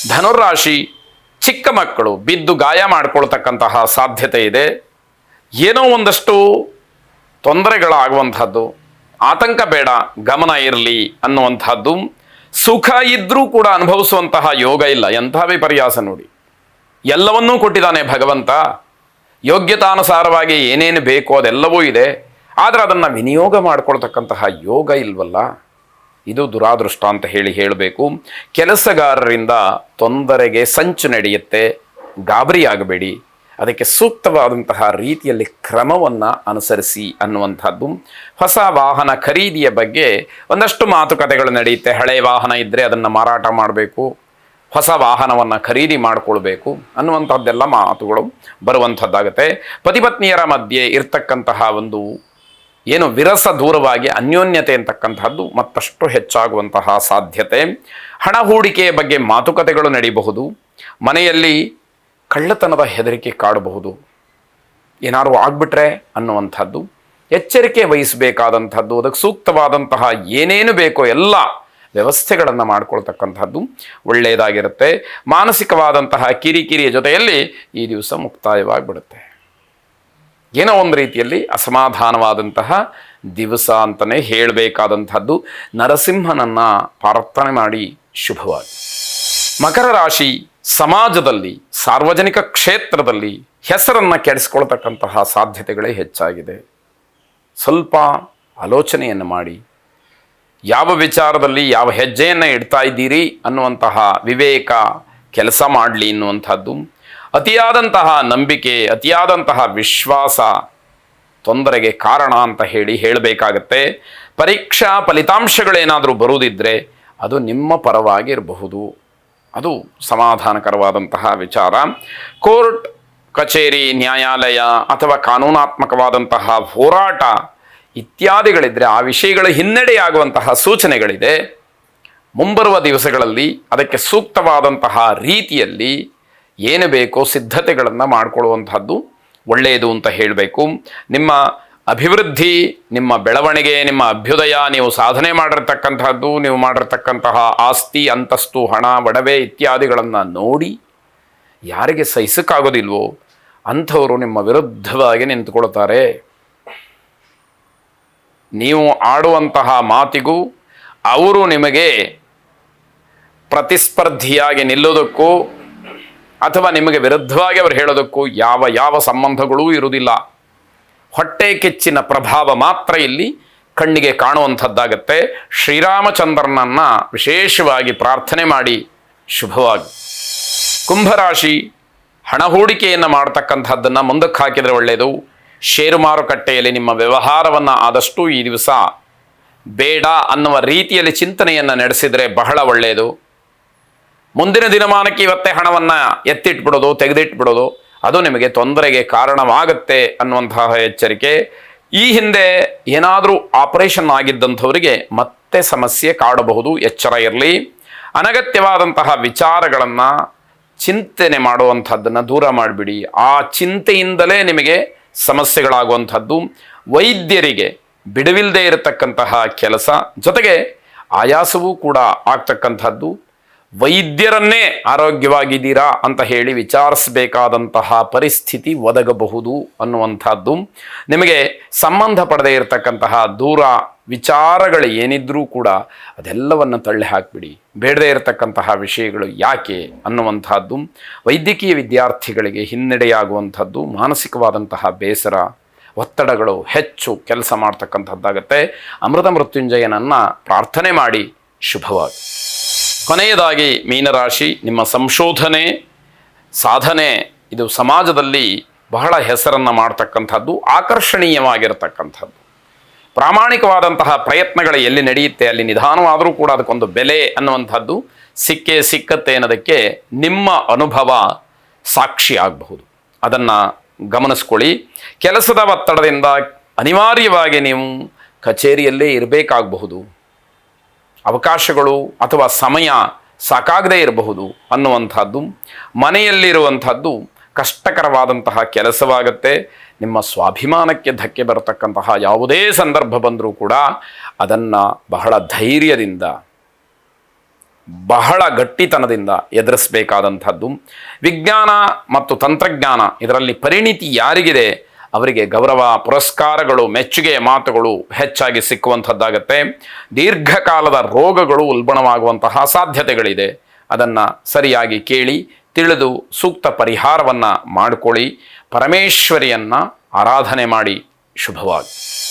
ಧನುರಾಶಿ, ಚಿಕ್ಕ ಮಕ್ಕಳು ಬಿದ್ದು ಗಾಯ ಮಾಡಿಕೊಳ್ತಕ್ಕಂತಹ ಸಾಧ್ಯತೆ ಇದೆ. ಏನೋ ಒಂದಷ್ಟು ತೊಂದರೆಗಳಾಗುವಂಥದ್ದು, ಆತಂಕ ಬೇಡ, ಗಮನ ಇರಲಿ ಅನ್ನುವಂಥದ್ದು. ಸುಖ ಇದ್ದರೂ ಕೂಡ ಅನುಭವಿಸುವಂತಹ ಯೋಗ ಇಲ್ಲ. ಎಂಥ ವಿಪರ್ಯಾಸ ನೋಡಿ. ಎಲ್ಲವನ್ನೂ ಕೊಟ್ಟಿದ್ದಾನೆ ಭಗವಂತ, ಯೋಗ್ಯತಾನುಸಾರವಾಗಿ ಏನೇನು ಬೇಕೋ ಅದೆಲ್ಲವೂ ಇದೆ, ಆದರೆ ಅದನ್ನು ವಿನಿಯೋಗ ಮಾಡಿಕೊಳ್ತಕ್ಕಂತಹ ಯೋಗ ಇಲ್ವಲ್ಲ. ಇದು ದುರಾದೃಷ್ಟ ಅಂತ ಹೇಳಬೇಕು. ಕೆಲಸಗಾರರಿಂದ ತೊಂದರೆಗೆ ಸಂಚು ನಡೆಯುತ್ತೆ, ಗಾಬರಿಯಾಗಬೇಡಿ, ಅದಕ್ಕೆ ಸೂಕ್ತವಾದಂತಹ ರೀತಿಯಲ್ಲಿ ಕ್ರಮವನ್ನು ಅನುಸರಿಸಿ ಅನ್ನುವಂಥದ್ದು. ಹೊಸ ವಾಹನ ಖರೀದಿಯ ಬಗ್ಗೆ ಒಂದಷ್ಟು ಮಾತುಕತೆಗಳು ನಡೆಯುತ್ತೆ. ಹಳೆಯ ವಾಹನ ಇದ್ದರೆ ಅದನ್ನು ಮಾರಾಟ ಮಾಡಬೇಕು, ಹೊಸ ವಾಹನವನ್ನು ಖರೀದಿ ಮಾಡಿಕೊಳ್ಬೇಕು ಅನ್ನುವಂಥದ್ದೆಲ್ಲ ಮಾತುಗಳು ಬರುವಂಥದ್ದಾಗುತ್ತೆ. ಪತಿಪತ್ನಿಯರ ಮಧ್ಯೆ ಇರ್ತಕ್ಕಂತಹ ಒಂದು ಏನು ವಿರಸ ದೂರವಾಗಿ ಅನ್ಯೋನ್ಯತೆ ಅಂತಕ್ಕಂಥದ್ದು ಮತ್ತಷ್ಟು ಹೆಚ್ಚಾಗುವಂತಹ ಸಾಧ್ಯತೆ. ಹಣ ಹೂಡಿಕೆಯ ಬಗ್ಗೆ ಮಾತುಕತೆಗಳು ನಡೀಬಹುದು. ಮನೆಯಲ್ಲಿ ಕಳ್ಳತನದ ಹೆದರಿಕೆ ಕಾಡಬಹುದು. ಏನಾದರೂ ಆಗ್ಬಿಟ್ರೆ ಅನ್ನುವಂಥದ್ದು ಎಚ್ಚರಿಕೆ ವಹಿಸಬೇಕಾದಂಥದ್ದು. ಅದಕ್ಕೆ ಸೂಕ್ತವಾದಂತಹ ಏನೇನು ಬೇಕೋ ಎಲ್ಲ ವ್ಯವಸ್ಥೆಗಳನ್ನು ಮಾಡಿಕೊಳ್ತಕ್ಕಂಥದ್ದು ಒಳ್ಳೆಯದಾಗಿರುತ್ತೆ. ಮಾನಸಿಕವಾದಂತಹ ಕಿರಿಕಿರಿಯ ಜೊತೆಯಲ್ಲಿ ಈ ದಿವಸ ಮುಕ್ತಾಯವಾಗಿಬಿಡುತ್ತೆ. ಏನೋ ಒಂದು ರೀತಿಯಲ್ಲಿ ಅಸಮಾಧಾನವಾದಂತಹ ದಿವಸ ಅಂತಲೇ ಹೇಳಬೇಕಾದಂಥದ್ದು. ನರಸಿಂಹನನ್ನು ಪ್ರಾರ್ಥನೆ ಮಾಡಿ ಶುಭವಾಗಿ. ಮಕರ ರಾಶಿ, ಸಮಾಜದಲ್ಲಿ ಸಾರ್ವಜನಿಕ ಕ್ಷೇತ್ರದಲ್ಲಿ ಹೆಸರನ್ನು ಕೆಡಿಸ್ಕೊಳ್ತಕ್ಕಂತಹ ಸಾಧ್ಯತೆಗಳೇ ಹೆಚ್ಚಾಗಿದೆ. ಸ್ವಲ್ಪ ಆಲೋಚನೆಯನ್ನು ಮಾಡಿ ಯಾವ ವಿಚಾರದಲ್ಲಿ ಯಾವ ಹೆಜ್ಜೆಯನ್ನು ಇಡ್ತಾ ಇದ್ದೀರಿ ಅನ್ನುವಂತಹ ವಿವೇಕ ಕೆಲಸ ಮಾಡಲಿ ಎನ್ನುವಂಥದ್ದು. ಅತಿಯಾದಂತಹ ನಂಬಿಕೆ, ಅತಿಯಾದಂತಹ ವಿಶ್ವಾಸ ತೊಂದರೆಗೆ ಕಾರಣ ಅಂತ ಹೇಳಬೇಕಾಗತ್ತೆ. ಪರೀಕ್ಷಾ ಫಲಿತಾಂಶಗಳೇನಾದರೂ ಬರುವುದಿದ್ದರೆ ಅದು ನಿಮ್ಮ ಪರವಾಗಿ ಇರಬಹುದು, ಅದು ಸಮಾಧಾನಕರವಾದಂತಹ ವಿಚಾರ. ಕೋರ್ಟ್ ಕಚೇರಿ, ನ್ಯಾಯಾಲಯ ಅಥವಾ ಕಾನೂನಾತ್ಮಕವಾದಂತಹ ಹೋರಾಟ ಇತ್ಯಾದಿಗಳಿದ್ದರೆ ಆ ವಿಷಯಗಳ ಹಿನ್ನಡೆಯಾಗುವಂತಹ ಸೂಚನೆಗಳಿದೆ. ಮುಂಬರುವ ದಿವಸಗಳಲ್ಲಿ ಅದಕ್ಕೆ ಸೂಕ್ತವಾದಂತಹ ರೀತಿಯಲ್ಲಿ ಏನು ಬೇಕೋ ಸಿದ್ಧತೆಗಳನ್ನು ಮಾಡಿಕೊಳ್ಳುವಂಥದ್ದು ಒಳ್ಳೆಯದು ಅಂತ ಹೇಳಬೇಕು. ನಿಮ್ಮ ಅಭಿವೃದ್ಧಿ, ನಿಮ್ಮ ಬೆಳವಣಿಗೆ, ನಿಮ್ಮ ಅಭ್ಯುದಯ, ನೀವು ಸಾಧನೆ ಮಾಡಿರ್ತಕ್ಕಂತಹದ್ದು, ನೀವು ಮಾಡಿರ್ತಕ್ಕಂತಹ ಆಸ್ತಿ, ಅಂತಸ್ತು, ಹಣ, ಒಡವೆ ಇತ್ಯಾದಿಗಳನ್ನು ನೋಡಿ ಯಾರಿಗೆ ಸಹಿಸಕ್ಕಾಗೋದಿಲ್ವೋ ಅಂಥವರು ನಿಮ್ಮ ವಿರುದ್ಧವಾಗಿ ನಿಂತುಕೊಳ್ತಾರೆ. ನೀವು ಆಡುವಂತಹ ಮಾತಿಗೂ ಅವರು ನಿಮಗೆ ಪ್ರತಿಸ್ಪರ್ಧಿಯಾಗಿ ನಿಲ್ಲೋದಕ್ಕೂ ಅಥವಾ ನಿಮಗೆ ವಿರುದ್ಧವಾಗಿ ಅವರು ಹೇಳೋದಕ್ಕೂ ಯಾವ ಸಂಬಂಧಗಳೂ ಇರುವುದಿಲ್ಲ. ಹೊಟ್ಟೆ ಕಿಚ್ಚಿನ ಪ್ರಭಾವ ಮಾತ್ರ ಇಲ್ಲಿ ಕಣ್ಣಿಗೆ ಕಾಣುವಂಥದ್ದಾಗತ್ತೆ. ಶ್ರೀರಾಮಚಂದ್ರನನ್ನು ವಿಶೇಷವಾಗಿ ಪ್ರಾರ್ಥನೆ ಮಾಡಿ ಶುಭವಾಗಿ. ಕುಂಭರಾಶಿ, ಹಣ ಹೂಡಿಕೆಯನ್ನು ಮಾಡ್ತಕ್ಕಂಥದ್ದನ್ನು ಮುಂದಕ್ಕೆ ಹಾಕಿದರೆ ಒಳ್ಳೆಯದು. ಷೇರು ಮಾರುಕಟ್ಟೆಯಲ್ಲಿ ನಿಮ್ಮ ವ್ಯವಹಾರವನ್ನು ಆದಷ್ಟು ಈ ದಿವಸ ಬೇಡ ಅನ್ನುವ ರೀತಿಯಲ್ಲಿ ಚಿಂತನೆಯನ್ನು ನಡೆಸಿದರೆ ಬಹಳ ಒಳ್ಳೆಯದು. ಮುಂದಿನ ದಿನಮಾನಕ್ಕೆ ಇವತ್ತೇ ಹಣವನ್ನು ಎತ್ತಿಟ್ಬಿಡೋದು, ತೆಗೆದಿಟ್ಬಿಡೋದು ಅದು ನಿಮಗೆ ತೊಂದರೆಗೆ ಕಾರಣವಾಗುತ್ತೆ ಅನ್ನುವಂತಹ ಎಚ್ಚರಿಕೆ. ಈ ಹಿಂದೆ ಏನಾದರೂ ಆಪರೇಷನ್ ಆಗಿದ್ದಂಥವರಿಗೆ ಮತ್ತೆ ಸಮಸ್ಯೆ ಕಾಡಬಹುದು, ಎಚ್ಚರ ಇರಲಿ. ಅನಗತ್ಯವಾದಂತಹ ವಿಚಾರಗಳನ್ನು ಚಿಂತನೆ ಮಾಡುವಂಥದ್ದನ್ನು ದೂರ ಮಾಡಿಬಿಡಿ. ಆ ಚಿಂತೆಯಿಂದಲೇ ನಿಮಗೆ ಸಮಸ್ಯೆಗಳಾಗುವಂಥದ್ದು. ವೈದ್ಯರಿಗೆ ಬಿಡುವಿಲ್ಲದೆ ಇರತಕ್ಕಂತಹ ಕೆಲಸ, ಜೊತೆಗೆ ಆಯಾಸವೂ ಕೂಡ ಆಗ್ತಕ್ಕಂಥದ್ದು. ವೈದ್ಯರನ್ನೇ ಆರೋಗ್ಯವಾಗಿದ್ದೀರಾ ಅಂತ ಹೇಳಿ ವಿಚಾರಿಸಬೇಕಾದಂತಹ ಪರಿಸ್ಥಿತಿ ಒದಗಬಹುದು ಅನ್ನುವಂಥದ್ದು. ನಿಮಗೆ ಸಂಬಂಧ ಪಡದೇ ಇರತಕ್ಕಂತಹ ದೂರ ವಿಚಾರಗಳು ಏನಿದ್ರೂ ಕೂಡ ಅದೆಲ್ಲವನ್ನು ತಳ್ಳಿ ಹಾಕಿಬಿಡಿ. ಬೇಡದೇ ಇರತಕ್ಕಂತಹ ವಿಷಯಗಳು ಯಾಕೆ ಅನ್ನುವಂಥದ್ದು. ವೈದ್ಯಕೀಯ ವಿದ್ಯಾರ್ಥಿಗಳಿಗೆ ಹಿನ್ನಡೆಯಾಗುವಂಥದ್ದು, ಮಾನಸಿಕವಾದಂತಹ ಬೇಸರ, ಒತ್ತಡಗಳು ಹೆಚ್ಚು ಕೆಲಸ ಮಾಡ್ತಕ್ಕಂಥದ್ದಾಗತ್ತೆ. ಅಮೃತ ಮೃತ್ಯುಂಜಯನನ್ನು ಪ್ರಾರ್ಥನೆ ಮಾಡಿ ಶುಭವಾಗಿ. ಕೊನೆಯದಾಗಿ ಮೀನರಾಶಿ, ನಿಮ್ಮ ಸಂಶೋಧನೆ, ಸಾಧನೆ ಇದು ಸಮಾಜದಲ್ಲಿ ಬಹಳ ಹೆಸರನ್ನು ಮಾಡ್ತಕ್ಕಂಥದ್ದು, ಆಕರ್ಷಣೀಯವಾಗಿರತಕ್ಕಂಥದ್ದು. ಪ್ರಾಮಾಣಿಕವಾದಂತಹ ಪ್ರಯತ್ನಗಳು ಎಲ್ಲಿ ನಡೆಯುತ್ತೆ ಅಲ್ಲಿ ನಿಧಾನವಾದರೂ ಕೂಡ ಅದಕ್ಕೊಂದು ಬೆಲೆ ಅನ್ನುವಂಥದ್ದು ಸಿಕ್ಕತ್ತೆ ಅನ್ನೋದಕ್ಕೆ ನಿಮ್ಮ ಅನುಭವ ಸಾಕ್ಷಿ ಆಗಬಹುದು. ಅದನ್ನು ಗಮನಿಸ್ಕೊಳ್ಳಿ. ಕೆಲಸದ ಒತ್ತಡದಿಂದ ಅನಿವಾರ್ಯವಾಗಿ ನೀವು ಕಚೇರಿಯಲ್ಲೇ ಇರಬೇಕಾಗಬಹುದು, ಅವಕಾಶಗಳು ಅಥವಾ ಸಮಯ ಸಾಕಾಗದೇ ಇರಬಹುದು ಅನ್ನುವಂಥದ್ದು. ಮನೆಯಲ್ಲಿರುವಂಥದ್ದು ಕಷ್ಟಕರವಾದಂತಹ ಕೆಲಸವಾಗುತ್ತೆ. ನಿಮ್ಮ ಸ್ವಾಭಿಮಾನಕ್ಕೆ ಧಕ್ಕೆ ಬರತಕ್ಕಂತಹ ಯಾವುದೇ ಸಂದರ್ಭ ಬಂದರೂ ಕೂಡ ಅದನ್ನು ಬಹಳ ಧೈರ್ಯದಿಂದ ಬಹಳ ಗಟ್ಟಿತನದಿಂದ ಎದುರಿಸಬೇಕಾದಂಥದ್ದು. ವಿಜ್ಞಾನ ಮತ್ತು ತಂತ್ರಜ್ಞಾನ ಇದರಲ್ಲಿ ಪರಿಣಿತಿ ಯಾರಿಗಿದೆ ಅವರಿಗೆ ಗೌರವ, ಪುರಸ್ಕಾರಗಳು, ಮೆಚ್ಚುಗೆಯ ಮಾತುಗಳು ಹೆಚ್ಚಾಗಿ ಸಿಕ್ಕುವಂಥದ್ದಾಗತ್ತೆ. ದೀರ್ಘಕಾಲದ ರೋಗಗಳು ಉಲ್ಬಣವಾಗುವಂತಹ ಸಾಧ್ಯತೆಗಳಿದೆ. ಅದನ್ನು ಸರಿಯಾಗಿ ಕೇಳಿ ತಿಳಿದು ಸೂಕ್ತ ಪರಿಹಾರವನ್ನು ಮಾಡಿಕೊಳ್ಳಿ. ಪರಮೇಶ್ವರಿಯನ್ನು ಆರಾಧನೆ ಮಾಡಿ. ಶುಭವಾಗಿ.